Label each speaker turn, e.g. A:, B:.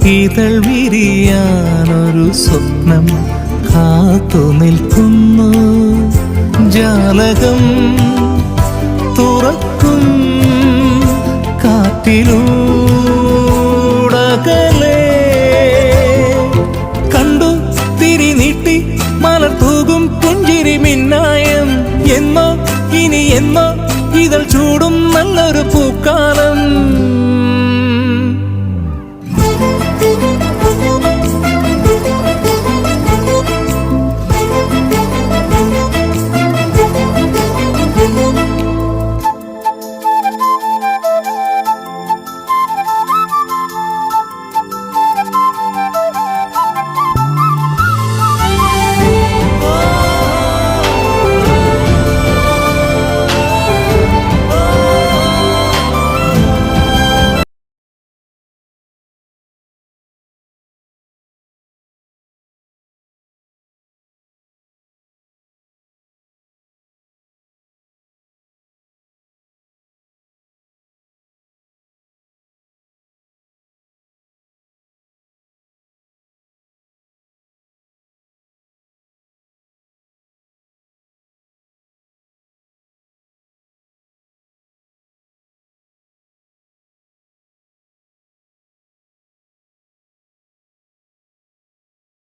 A: ഇതൾ വിരിയാനൊരു സ്വപ്നം കാത്തു നിൽക്കുന്നു. ജാലകം തുറക്കും കാറ്റിലൂടകലേ. കണ്ടു തിരി നീട്ടി മലർ തൂകും പുഞ്ചിരി മിന്നായം. എന്നോ ഇനി എന്നോ ഇതൾ ചൂടും നല്ലൊരു പൂക്കാലം.